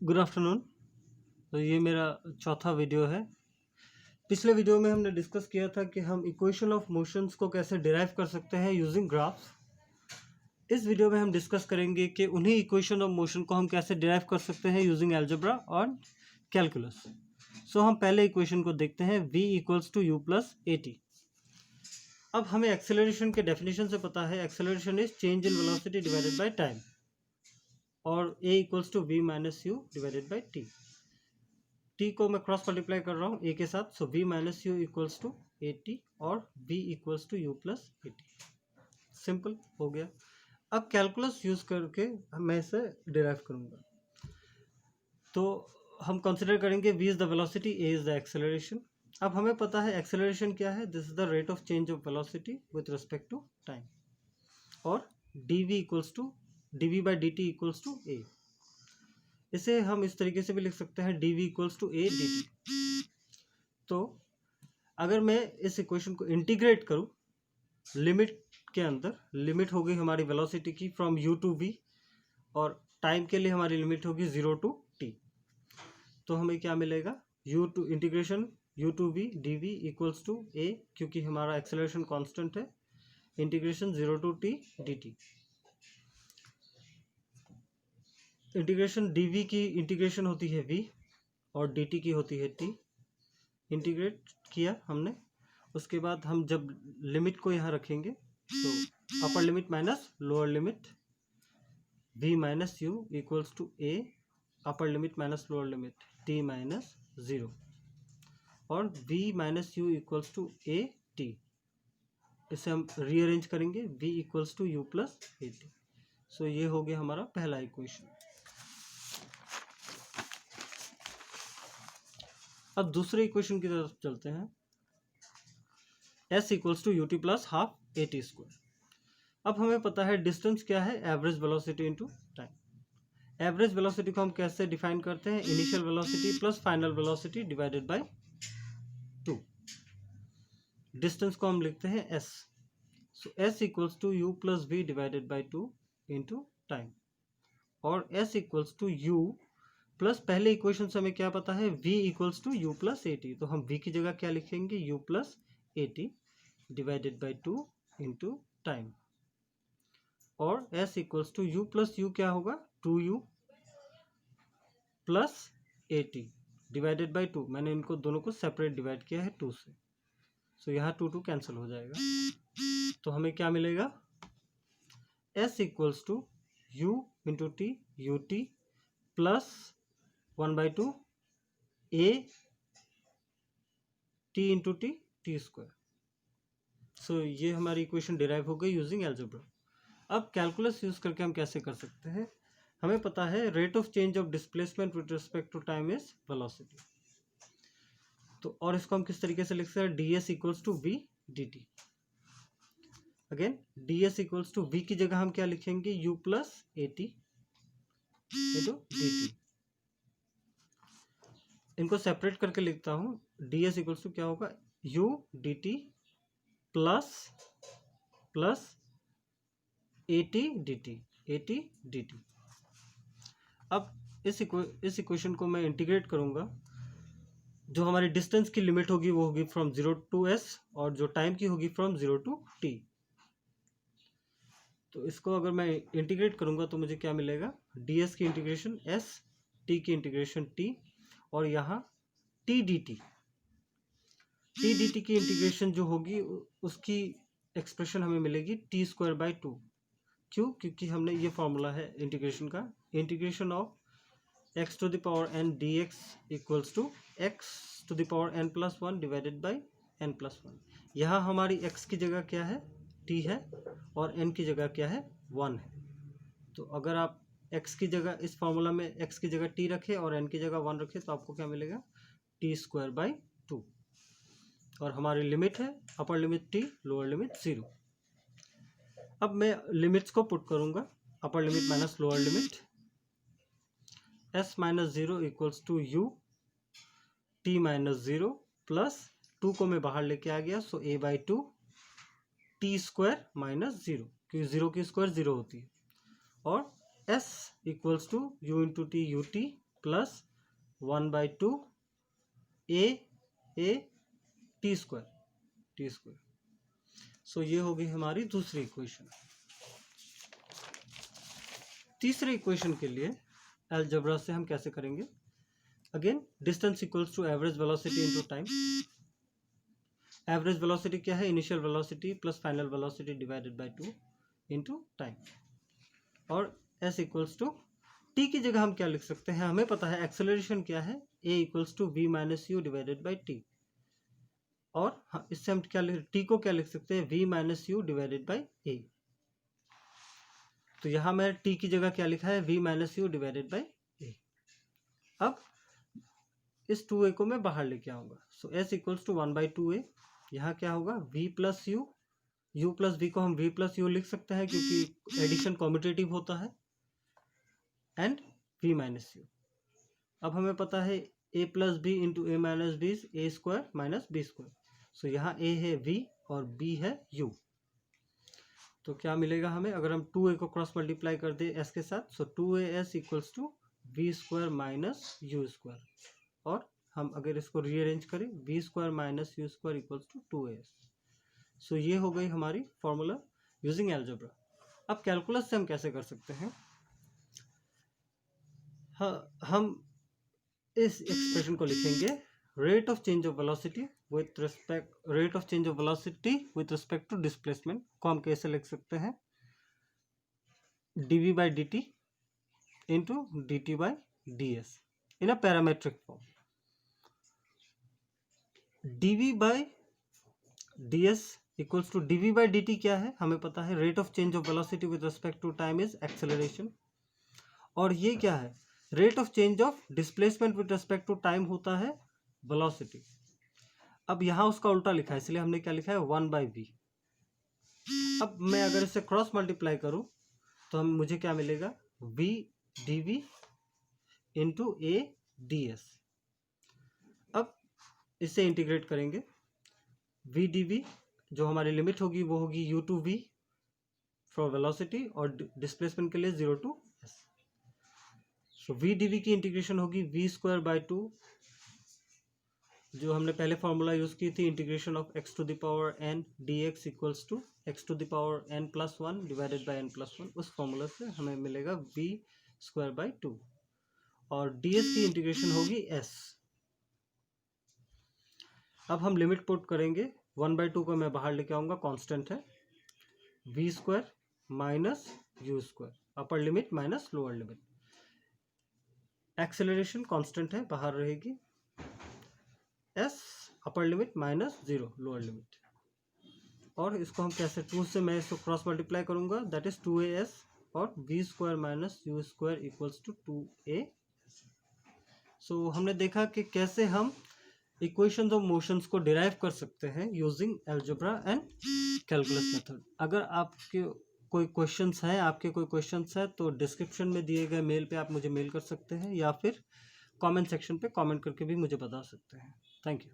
Good afternoon. तो ये मेरा चौथा वीडियो है। पिछले वीडियो में हमने डिस्कस किया था कि हम इक्वेशन ऑफ मोशंस को कैसे डिराइव कर सकते हैं यूजिंग ग्राफ्स। इस वीडियो में हम डिस्कस करेंगे कि उन्हीं इक्वेशन ऑफ मोशन को हम कैसे डिराइव कर सकते हैं यूजिंग अलजेब्रा और कैलकुलस। सो हम पहले इक्वेशन को देखते हैं, v equals to u plus a t. अब हमें एक्सेलरेशन के डेफिनेशन से पता है, acceleration is change in velocity divided by time, और a equals to v minus u divided by t. T को मैं क्रॉस मल्टीप्लाई कर रहा हूँ ए के साथ, so v minus u equals to a t और v equals to u plus a t. Simple हो गया। अब कैलकुलस यूज करके मैं इसे डिराइव करूँगा। तो हम कंसिडर करेंगे v is the velocity, a is the acceleration. अब हमें पता है एक्सेलरेशन क्या है, this is the rate of change of velocity with respect to time, और dv equals to dv by dt equals to a। इसे हम इस तरीके से भी लिख सकते हैं, dv equals to a dt। तो अगर मैं इस इक्वेशन को इंटीग्रेट करूं लिमिट के अंदर, लिमिट हो गई हमारी वेलोसिटी की फ्रॉम u टू v, और टाइम के लिए हमारी लिमिट होगी 0 टू t। तो हमें क्या मिलेगा, u to integration u to v dv equals to a, क्योंकि हमारा एक्सेलरेशन कांस्टेंट है, integration 0 to t dt। Integration dv की इंटीग्रेशन होती है v और dt की होती है t। इंटीग्रेट किया हमने, उसके बाद हम जब लिमिट को यहाँ रखेंगे तो upper limit minus lower limit v minus u equals to a, upper limit minus lower limit t minus 0, और v minus u equals to a t। इसे हम रीअरेंज करेंगे, v equals to u plus a t. So ये हो गया हमारा पहला equation. अब दूसरे इक्वेशन की तरफ चलते हैं, s equals to u t plus half a t square. अब हमें पता है डिस्टेंस क्या है, average velocity into time. Average velocity को हम कैसे डिफाइन करते हैं, initial velocity plus final velocity divided by 2। Distance को हम लिखते हैं s, so s equals to u plus v divided by 2 into time, और s equals to u plus, पहले इक्वेशन से हमें क्या पता है, v equals to u plus a t. तो हम v की जगह क्या लिखेंगे, u plus a t divided by 2 into time, और s equals to u plus u क्या होगा, 2u plus a t divided by 2। मैंने इनको दोनों को सेपरेट डिवाइड किया है 2 से, सो यहाँ 2 कैंसिल हो जाएगा। तो हमें क्या मिलेगा, s equals to u into t u t plus 1/2 a t into t t square. So ये हमारी इक्वेशन डिराइव हो गई यूजिंग अलजेब्रा। अब कैलकुलस यूज करके हम कैसे कर सकते हैं, हमें पता है rate of change of displacement with respect to time is velocity. तो और इसको हम किस तरीके से लिख सकते हैं, ds equals to v dt। Again ds equals to v की जगह हम क्या लिखेंगे, u plus a t into d t. इनको सेपरेट करके लिखता हूँ, ds इक्वल्स टू क्या होगा, u d t plus plus a t d t, a t d t. अब इस इक्वेशन को मैं इंटीग्रेट करूँगा, जो हमारी डिस्टेंस की लिमिट होगी वो होगी फ्रॉम 0 टू s, और जो टाइम की होगी फ्रॉम 0 टू t। तो इसको अगर मैं इंटीग्रेट करूँगा तो मुझे क्या मिलेगा, ds की इंटीग्रेशन s, t की इंटीग्रेशन t, और यहाँ t dt की इंटीग्रेशन जो होगी उसकी एक्सप्रेशन हमें मिलेगी t स्क्वायर बाई 2। क्यों, क्योंकि हमने ये फॉर्मूला है इंटीग्रेशन का, integration of x to the power n dx equals to x to the power n plus 1 divided by n plus 1। यहाँ हमारी x की जगह क्या है, t है, और n की जगह क्या है, 1 है। तो अगर आप x की जगह, इस फॉर्मूला में x की जगह t रखे और n की जगह 1 रखे, तो आपको क्या मिलेगा, t स्क्वायर बाई 2। और हमारी लिमिट है upper limit t, lower limit 0। अब मैं लिमिट्स को पुट करूंगा, upper limit minus lower limit, s minus 0 equals to u t minus 0 plus 2 को मैं बाहर लेके आ गया, so a by 2 t square minus 0, क्योंकि 0 की स्क्वायर 0 होती है, और s equals to u into t u t plus 1/2 a t square. So ये होगी हमारी दूसरी इक्वेशन। तीसरे इक्वेशन के लिए अलजेब्रा से हम कैसे करेंगे? Again distance equals to average velocity into time. Average velocity क्या है? Initial velocity plus final velocity divided by 2 into time. और s इक्वल्स टू t की जगह हम क्या लिख सकते हैं? हमें पता है एक्सेलरेशन क्या है, a equals to v minus u divided by t। और इससे हम क्या t को क्या लिख सकते हैं? v minus u divided by a। तो यहां मैं t की जगह क्या लिखा है? v minus u divided by a। अब इस 2a को मैं बाहर लेके आऊंगा। सो s इक्वल्स टू 1/2a। यहाँ क्या होगा? v plus you, u plus v को हम v प्लस यू लिख सकते हैं क्योंकि एडिशन कॉम्यूटेटिव होता है, एंड v माइनस यू। अब हमें पता है a plus b into a minus b a square minus b square. So यहाँ a है v और b है u। तो क्या मिलेगा हमें अगर हम 2a को क्रॉस मल्टीप्लाई कर दे s के साथ? So 2as equals to v square minus u square. और हम अगर इसको रीअरेंज करें, v square minus u square equals to 2as। So ये हो गई हमारी फॉर्मूला यूजिंग अलजेब्रा। अब कैलकुलस से हम कैसे कर सकते हैं? हम इस एक्सप्रेशन को लिखेंगे rate of change of velocity with respect to displacement को हम कैसे लिख सकते हैं? dv by dt into dt by ds in a parametric form. dv by ds equals to dv by dt क्या है? हमें पता है rate of change of velocity with respect to time is acceleration. और ये क्या है? Rate of change of displacement with respect to time होता है वेलोसिटी। अब यहाँ उसका उल्टा लिखा है, इसलिए हमने क्या लिखा है? 1/v। अब मैं अगर इसे क्रॉस मल्टीप्लाई करूं तो मुझे क्या मिलेगा? v dv into a ds। अब इसे इंटीग्रेट करेंगे। v dv जो हमारी लिमिट होगी वो होगी u to v for velocity, और डिस्प्लेसमेंट के लिए 0 to s। So v dv की इंटीग्रेशन होगी v स्क्वायर बाई 2, जो हमने पहले फॉर्मूला यूज की थी, integration of x to the power n dx equals to x to the power n plus 1 divided by n plus 1। उस formula से हमें मिलेगा v स्क्वायर बाई 2, और ds की इंटीग्रेशन होगी s। अब हम लिमिट पुट करेंगे। 1/2 को मैं बाहर लेके आऊंगा, कांस्टेंट है, v square minus u square, upper limit minus lower limit. Acceleration constant है, बाहर रहेगी, s upper limit minus 0 lower limit. और इसको हम कैसे? 2 से मैं इसको क्रॉस मल्टीप्लाई करूंगा, दैट इज 2as, और v square minus u square equals to 2a। So हमने देखा कि कैसे हम इक्वेशंस ऑफ मोशंस को डिराइव कर सकते हैं using algebra and calculus method. अगर आपके कोई क्वेश्चंस हैं तो डिस्क्रिप्शन में दिए गए मेल पे आप मुझे मेल कर सकते हैं, या फिर कमेंट सेक्शन पे कमेंट करके भी मुझे बता सकते हैं। Thank you.